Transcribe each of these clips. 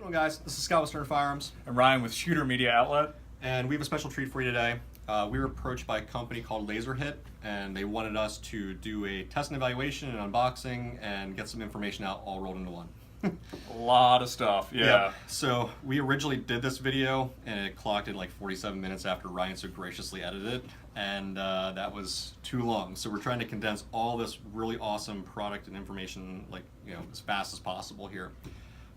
Hello guys, this is Scott with Stern Firearms. And Ryan with Shooter Media Outlet. And we have a special treat for you today. We were approached by a company called LaserHIT, and they wanted us to do a test and evaluation and unboxing and get some information out all rolled into one. A lot of stuff, yeah. So we originally did this video, and it clocked in like 47 minutes after Ryan so graciously edited it, and that was too long. So we're trying to condense all this really awesome product and information, like, as fast as possible here.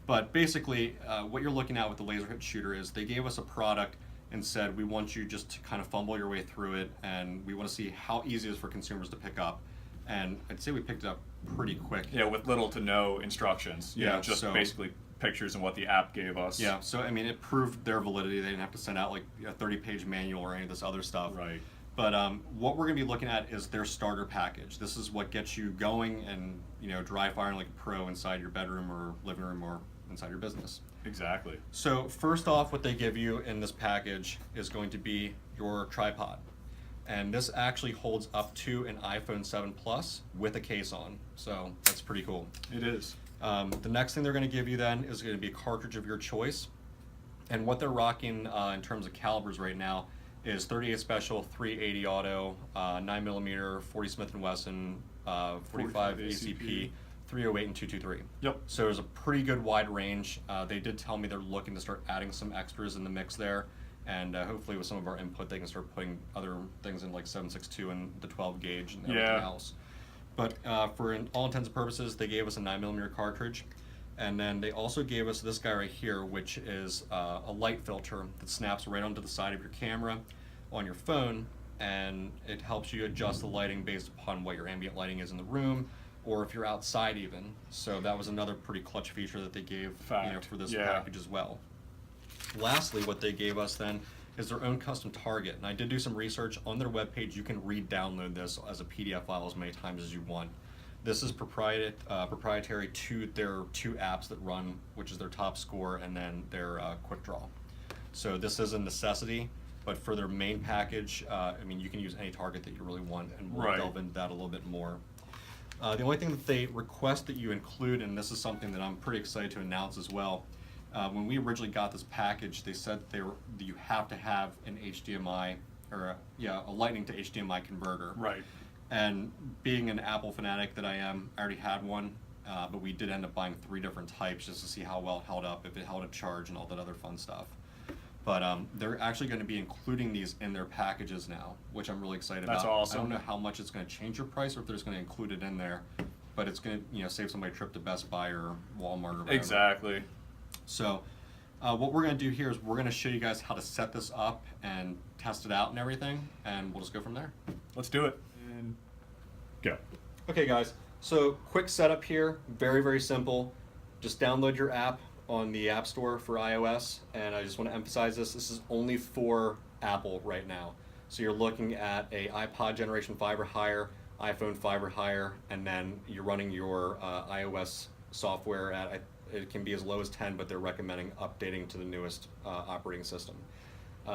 But basically, what you're looking at with the LaserHIT shooter is they gave us a product and said, we want you just to kind of fumble your way through it, and we want to see how easy it is for consumers to pick up. And I'd say we picked it up pretty quick. Yeah, with little to no instructions. Just basically pictures and what the app gave us. Yeah, so I mean, it proved their validity. They didn't have to send out like a 30-page manual or any of this other stuff. Right. But what we're going to be looking at is their starter package. This is what gets you going and dry firing like a pro inside your bedroom or living room or inside your business. Exactly. So first off, what they give you in this package is going to be your tripod. And this actually holds up to an iPhone 7 Plus with a case on. So that's pretty cool. It is. The next thing they're going to give you then is going to be a cartridge of your choice. And what they're rocking in terms of calibers right now is 38 Special, 380 Auto, 9mm, 40 Smith & Wesson, 45 ACP, 308 and 223. Yep. So there's a pretty good wide range. They did tell me they're looking to start adding some extras in the mix there, and hopefully with some of our input they can start putting other things in like 7.62 and the 12 gauge and everything else. But for all intents and purposes, they gave us a 9mm cartridge, and then they also gave us this guy right here, which is a light filter that snaps right onto the side of your camera on your phone, and it helps you adjust the lighting based upon what your ambient lighting is in the room, or if you're outside even. So that was another pretty clutch feature that they gave for this package as well. Lastly, what they gave us then is their own custom target. And I did do some research on their webpage. You can re-download this as a PDF file as many times as you want. This is proprietary to their two apps that run, which is their Top Score and then their Quick Draw. So this is a necessity, but for their main package, I mean, you can use any target that you really want, and we'll delve into that a little bit more. The only thing that they request that you include, and this is something that I'm pretty excited to announce as well, when we originally got this package, they said that you have to have an HDMI, or a Lightning to HDMI converter. Right. And being an Apple fanatic that I am, I already had one, but we did end up buying 3 different types just to see how well it held up, if it held a charge, and all that other fun stuff. But they're actually going to be including these in their packages now, which I'm really excited about. That's awesome. I don't know how much it's going to change your price or if they're just going to include it in there, but it's going to save somebody a trip to Best Buy or Walmart or whatever. Exactly. So what we're going to do here is we're going to show you guys how to set this up and test it out and everything, and we'll just go from there. Let's do it. And go. Okay guys, so quick setup here, very, very simple. Just download your app on the App Store for iOS, and I just want to emphasize this is only for Apple right now. So you're looking at a iPod Generation 5 or higher, iPhone 5 or higher, and then you're running your iOS software at, it can be as low as 10, but they're recommending updating to the newest operating system.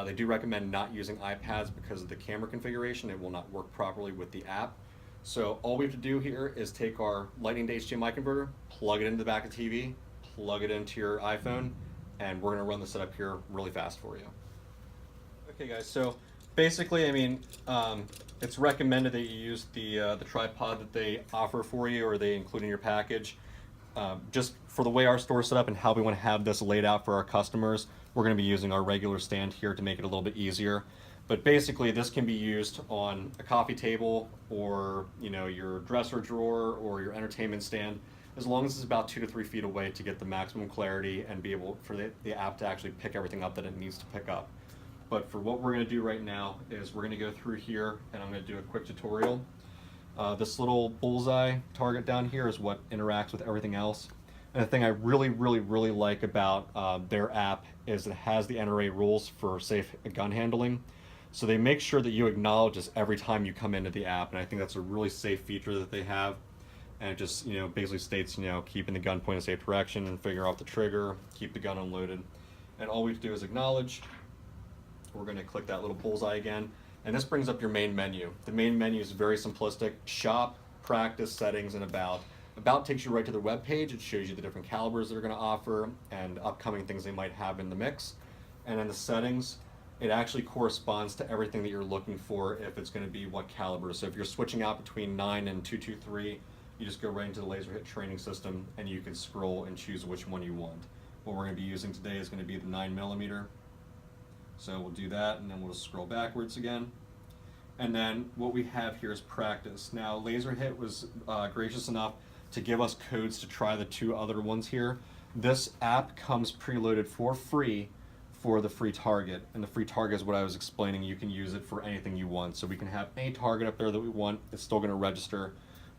They do recommend not using iPads because of the camera configuration. It will not work properly with the app. So all we have to do here is take our Lightning to HDMI converter, plug it into the back of the TV, plug it into your iPhone, and we're going to run the setup here really fast for you. Okay guys, so basically, I mean, it's recommended that you use the tripod that they offer for you, or they include in your package. Just for the way our store is set up and how we want to have this laid out for our customers, we're going to be using our regular stand here to make it a little bit easier. But basically, this can be used on a coffee table, or your dresser drawer, or your entertainment stand, as long as it's about 2 to 3 feet away to get the maximum clarity and be able for the app to actually pick everything up that it needs to pick up. But for what we're going to do right now is we're going to go through here, and I'm going to do a quick tutorial. This little bullseye target down here is what interacts with everything else. And the thing I really, really, really like about their app is it has the NRA rules for safe gun handling. So they make sure that you acknowledge this every time you come into the app, and I think that's a really safe feature that they have. And it just basically states keeping the gun point in safe direction and figure out the trigger, keep the gun unloaded. And all we have to do is acknowledge. We're going to click that little bullseye again, and this brings up your main menu. The main menu is very simplistic: shop, practice, settings, and about. About takes you right to their web page. It shows you the different calibers they're going to offer and upcoming things they might have in the mix. And in the settings, it actually corresponds to everything that you're looking for if it's going to be what caliber. So if you're switching out between 9 and 223, you just go right into the LaserHIT training system and you can scroll and choose which one you want. What we're going to be using today is going to be the 9mm. So we'll do that, and then we'll just scroll backwards again. And then what we have here is practice. Now LaserHIT was gracious enough to give us codes to try the 2 other ones here. This app comes preloaded for free for the free target, and the free target is what I was explaining. You can use it for anything you want, so we can have any target up there that we want. It's still going to register,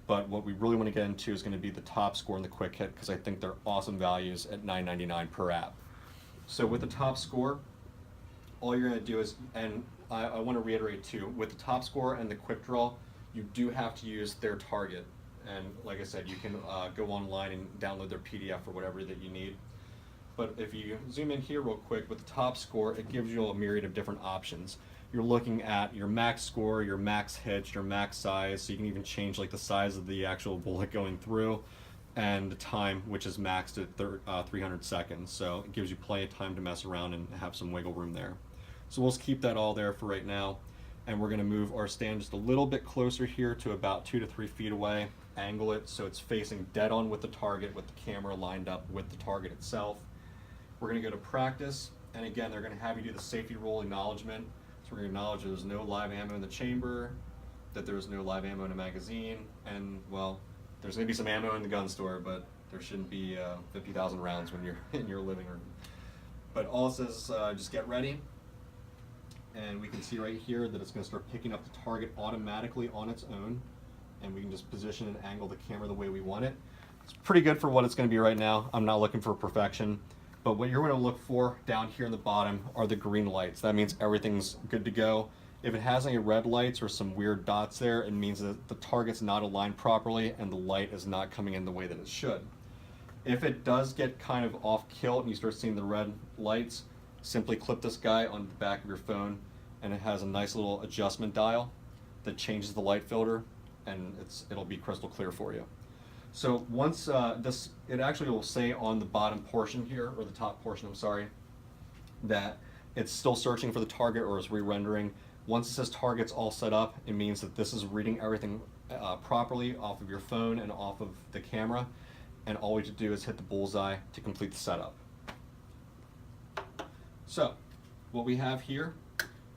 but what we really want to get into is going to be the top score and the quick hit, because I think they're awesome values at $9.99 per app. So with the top score, all you're going to do is, and I want to reiterate too, with the top score and the quick draw, you do have to use their target, and like I said, you can go online and download their PDF or whatever that you need. But if you zoom in here real quick, with the top score, it gives you a myriad of different options. You're looking at your max score, your max hits, your max size, so you can even change like the size of the actual bullet going through, and the time, which is maxed at 300 seconds. So it gives you plenty of time to mess around and have some wiggle room there. So we'll just keep that all there for right now, and we're going to move our stand just a little bit closer here to about 2 to 3 feet away, angle it so it's facing dead on with the target, with the camera lined up with the target itself. We're going to go to practice, and again, they're going to have you do the safety rule acknowledgement. So we're going to acknowledge there's no live ammo in the chamber, that there's no live ammo in a magazine, and, well, there's going to be some ammo in the gun store, but there shouldn't be 50,000 rounds when you're in your living room. But all it says is just get ready, and we can see right here that it's going to start picking up the target automatically on its own, and we can just position and angle the camera the way we want it. It's pretty good for what it's going to be right now. I'm not looking for perfection. But what you're going to look for down here in the bottom are the green lights. That means everything's good to go. If it has any red lights or some weird dots there, it means that the target's not aligned properly and the light is not coming in the way that it should. If it does get kind of off kilt and you start seeing the red lights, simply clip this guy on the back of your phone, and it has a nice little adjustment dial that changes the light filter, and it'll be crystal clear for you. So once it actually will say on the bottom portion here, or the top portion, I'm sorry, that it's still searching for the target or is re-rendering. Once it says target's all set up, it means that this is reading everything properly off of your phone and off of the camera, and all we have to do is hit the bullseye to complete the setup. So what we have here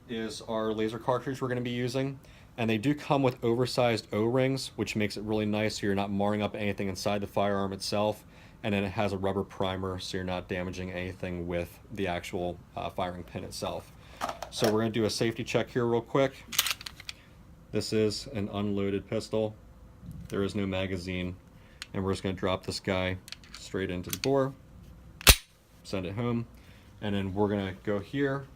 is our laser cartridge we're going to be using. And they do come with oversized O-rings, which makes it really nice so you're not marring up anything inside the firearm itself. And then it has a rubber primer so you're not damaging anything with the actual firing pin itself. So we're going to do a safety check here real quick. This is an unloaded pistol. There is no magazine. And we're just going to drop this guy straight into the bore, send it home, and then we're going to go here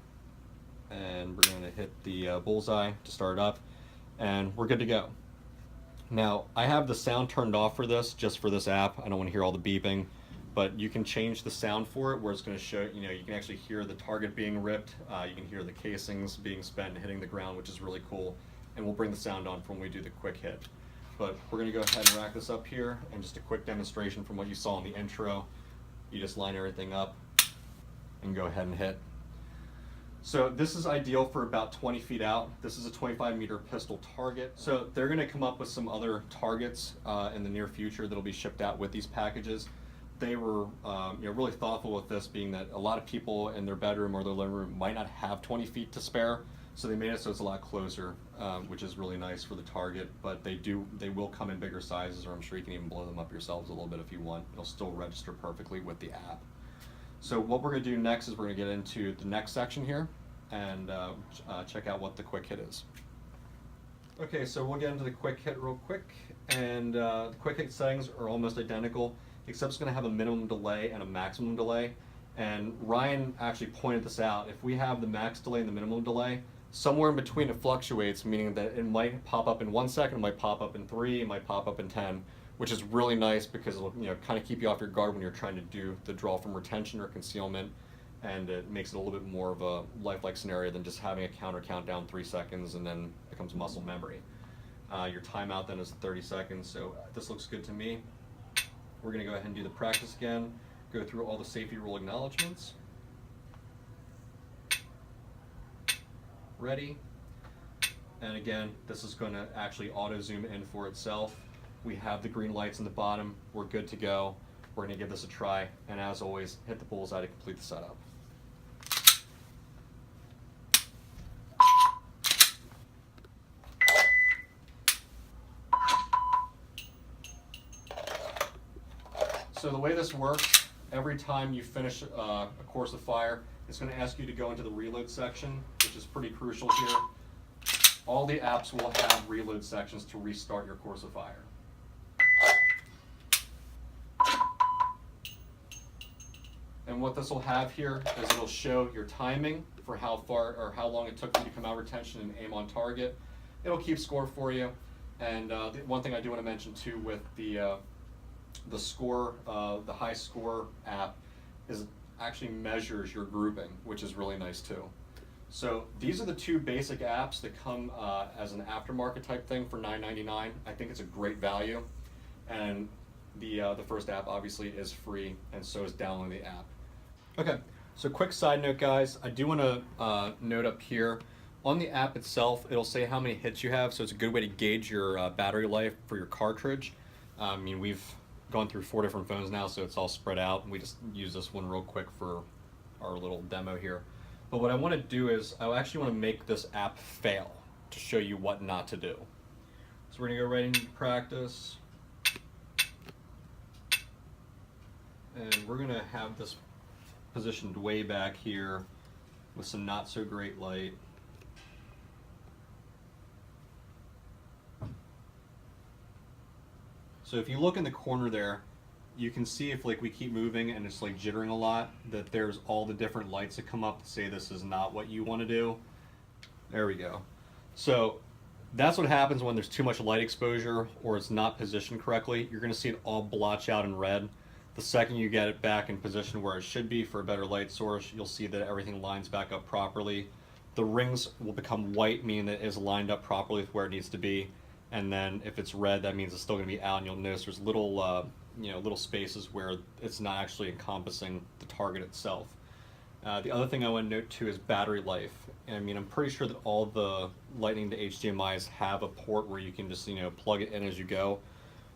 and we're going to hit the bullseye to start up. And we're good to go. Now, I have the sound turned off for this, just for this app. I don't want to hear all the beeping, but you can change the sound for it where it's going to show, you can actually hear the target being ripped. You can hear the casings being spent and hitting the ground, which is really cool. And we'll bring the sound on for when we do the quick hit. But we're going to go ahead and rack this up here, and just a quick demonstration from what you saw in the intro. You just line everything up and go ahead and hit. So this is ideal for about 20 feet out. This is a 25-meter pistol target. So they're going to come up with some other targets in the near future that'll be shipped out with these packages. They were really thoughtful with this, being that a lot of people in their bedroom or their living room might not have 20 feet to spare. So they made it so it's a lot closer, which is really nice for the target. But they will come in bigger sizes, or I'm sure you can even blow them up yourselves a little bit if you want. It'll still register perfectly with the app. So what we're going to do next is we're going to get into the next section here and check out what the quick hit is. Okay, so we'll get into the quick hit real quick, and the quick hit settings are almost identical, except it's going to have a minimum delay and a maximum delay. And Ryan actually pointed this out. If we have the max delay and the minimum delay, somewhere in between it fluctuates, meaning that it might pop up in 1 second, it might pop up in 3, it might pop up in 10. Which is really nice because it'll kind of keep you off your guard when you're trying to do the draw from retention or concealment, and it makes it a little bit more of a lifelike scenario than just having a counter count down 3 seconds and then becomes muscle memory. Your timeout then is 30 seconds, so this looks good to me. We're going to go ahead and do the practice again, go through all the safety rule acknowledgements. Ready. And again, this is going to actually auto zoom in for itself. We have the green lights in the bottom. We're good to go. We're going to give this a try. And as always, hit the bullseye to complete the setup. So the way this works, every time you finish a course of fire, it's going to ask you to go into the reload section, which is pretty crucial here. All the apps will have reload sections to restart your course of fire. And what this will have here is it'll show your timing for how far or how long it took for you to come out of retention and aim on target. It'll keep score for you. And the one thing I do want to mention too with the score, the high score app is actually measures your grouping, which is really nice too. So these are the two basic apps that come as an aftermarket type thing for $9.99. I think it's a great value, and the first app obviously is free, and so is downloading the app. Okay, so quick side note, guys. I do want to note up here on the app itself, it'll say how many hits you have, so it's a good way to gauge your battery life for your cartridge. I mean, we've gone through 4 different phones now, so it's all spread out, and we just use this one real quick for our little demo here. But what I want to do is I actually want to make this app fail to show you what not to do. So we're going to go right into practice, and we're going to have this positioned way back here with some not so great light. So if you look in the corner there, you can see if like we keep moving and it's like jittering a lot, that there's all the different lights that come up to say this is not what you want to do. There we go. So that's what happens when there's too much light exposure or it's not positioned correctly. You're going to see it all blotch out in red. The second you get it back in position where it should be for a better light source, you'll see that everything lines back up properly. The rings will become white, meaning that it is lined up properly with where it needs to be. And then if it's red, that means it's still going to be out, and you'll notice there's little little spaces where it's not actually encompassing the target itself. The other thing I want to note too is battery life. I mean, I'm pretty sure that all the Lightning to HDMIs have a port where you can just plug it in as you go.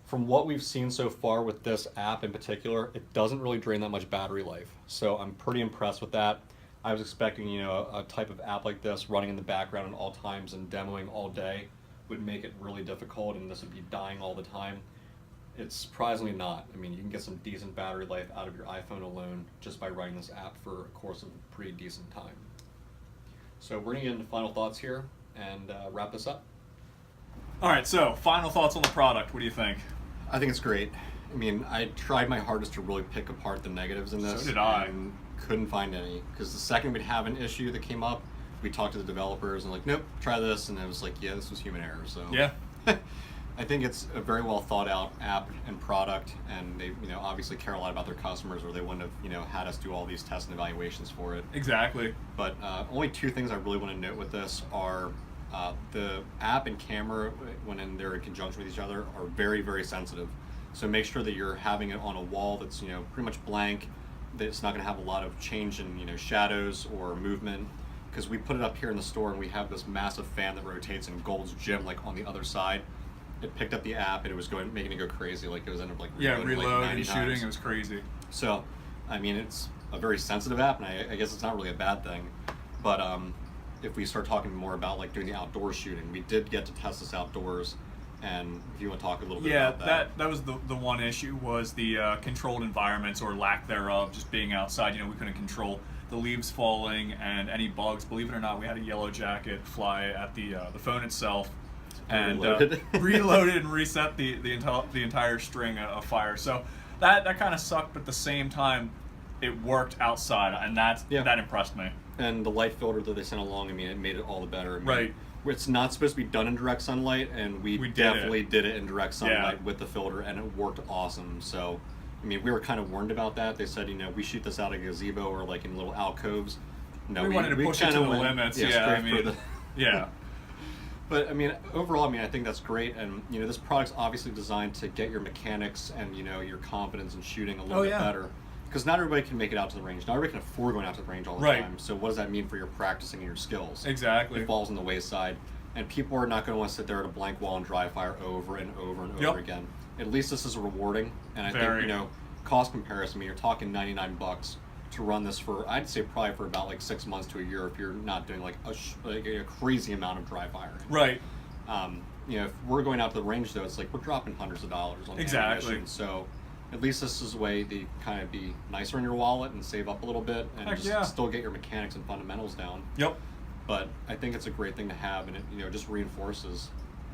From what we've seen so far with this app in particular, it doesn't really drain that much battery life. So I'm pretty impressed with that. I was expecting a type of app like this running in the background at all times and demoing all day would make it really difficult, and this would be dying all the time. It's surprisingly not. I mean, you can get some decent battery life out of your iPhone alone just by running this app for a course of a pretty decent time. So we're going to get into final thoughts here and wrap this up. All right, so final thoughts on the product. What do you think? I think it's great. I mean, I tried my hardest to really pick apart the negatives in this. So did I. And couldn't find any, because the second we'd have an issue that came up, we talked to the developers and like, nope, try this, and it was like, yeah, this was human error. So yeah. I think it's a very well thought out app and product, and they obviously care a lot about their customers, or they wouldn't have had us do all these tests and evaluations for it. Exactly. But only 2 things I really want to note with this are the app and camera, when they're in conjunction with each other, are very, very sensitive. So make sure that you're having it on a wall that's pretty much blank, that it's not going to have a lot of change in shadows or movement. Because we put it up here in the store and we have this massive fan that rotates in Gold's Gym, like on the other side. It picked up the app and it was making it go crazy. Like it was ended up like reload like and shooting. It was crazy. So, I mean, it's a very sensitive app, and I guess it's not really a bad thing. But if we start talking more about like doing the outdoor shooting, we did get to test this outdoors. And if you want to talk a little bit about that. Yeah, that was the one issue, was the controlled environments or lack thereof, just being outside. We couldn't control the leaves falling and any bugs. Believe it or not, we had a yellow jacket fly at the phone itself, and reloaded and reset the entire string of fire. So that kind of sucked, but at the same time, it worked outside, and that impressed me. And the light filter that they sent along, I mean, it made it all the better. I mean, right. It's not supposed to be done in direct sunlight, and we definitely did it in direct sunlight with the filter, and it worked awesome. So, I mean, we were kind of warned about that. They said, we shoot this out of a gazebo or like in little alcoves. No, we wanted to push it to the limits. But I mean, overall, I mean, I think that's great, and you know, this product's obviously designed to get your mechanics and you know your confidence in shooting a little bit better. Because not everybody can make it out to the range. Not everybody can afford going out to the range all the time. So what does that mean for your practicing and your skills? Exactly. It falls on the wayside, and people are not going to want to sit there at a blank wall and dry fire over and over and over again. At least this is rewarding, and I think you know, cost comparison. I mean, you're talking $99 to run this for, I'd say probably for about like 6 months to a year if you're not doing like a crazy amount of dry firing. Right. You know, if we're going out to the range though, it's like we're dropping hundreds of dollars on the ammunition. So at least this is a way to kind of be nicer in your wallet and save up a little bit and still get your mechanics and fundamentals down. Yep. But I think it's a great thing to have, and it, you know, just reinforces,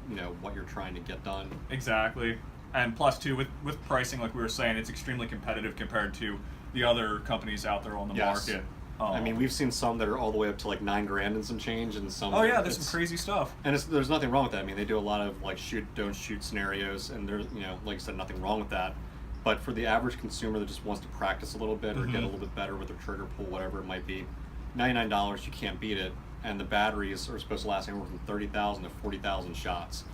you know, what you're trying to get done. Exactly. And plus too, with pricing, like we were saying, it's extremely competitive compared to the other companies out there on the market. I mean, we've seen some that are all the way up to like $9,000 and some change, and some. Oh yeah, there's some crazy stuff. And there's nothing wrong with that. I mean, they do a lot of like shoot, don't shoot scenarios, and there's, you know, like I said, nothing wrong with that. But for the average consumer that just wants to practice a little bit or get a little bit better with their trigger pull, whatever it might be, $99, you can't beat it. And the batteries are supposed to last anywhere from 30,000 to 40,000 shots.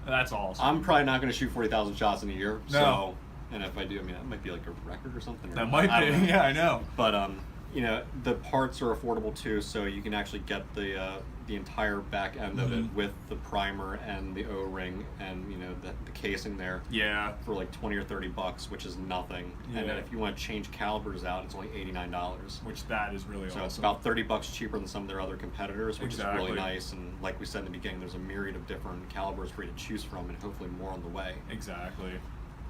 That's awesome. I'm probably not going to shoot 40,000 shots in a year. No. So, and if I do, I mean, that might be like a record or something. That might be. Yeah, I know. But you know, the parts are affordable too, so you can actually get the entire back end of it with the primer and the O-ring and, you know, the casing there. Yeah. For like $20 or $30, which is nothing. Yeah. And then if you want to change calibers out, it's only $89. Which that is really awesome. So it's about $30 cheaper than some of their other competitors, which is Exactly. really nice. And like we said in the beginning, there's a myriad of different calibers for you to choose from, and hopefully more on the way. Exactly.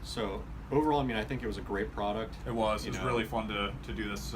So overall, I mean, I think it was a great product. It was. It was really fun to do this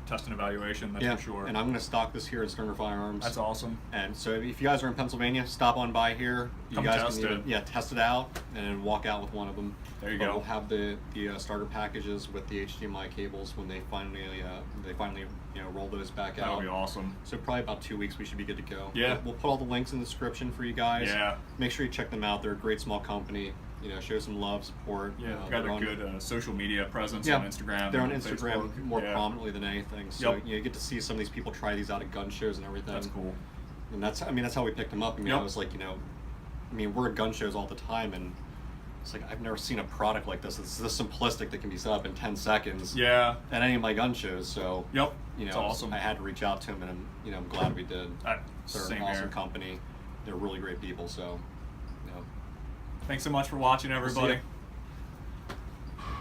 test and evaluation, that's for sure. And I'm going to stock this here at Sterner Firearms. That's awesome. And so if you guys are in Pennsylvania, stop on by here. Come guys test can it. Test it out and then walk out with one of them. There you go. We'll have the starter packages with the HDMI cables when they finally you know, roll those back out. That'll be awesome. So probably about 2 weeks we should be good to go. Yeah. We'll put all the links in the description for you guys. Yeah. Make sure you check them out. They're a great small company. You know, show some love, support. Yeah, got a good social media presence on Instagram. They're on and Instagram Facebook. more prominently than anything. So you get to see some of these people try these out at gun shows and everything. That's cool. And that's how we picked them up. I mean, I was like, you know, I mean, we're at gun shows all the time, and it's like I've never seen a product like this. It's this simplistic that can be set up in 10 seconds. Yeah. At any of my gun shows. So you know, it's awesome. I had to reach out to them, and I'm glad we did. They're an awesome company. They're really great people. So, you know. Thanks so much for watching, everybody. We'll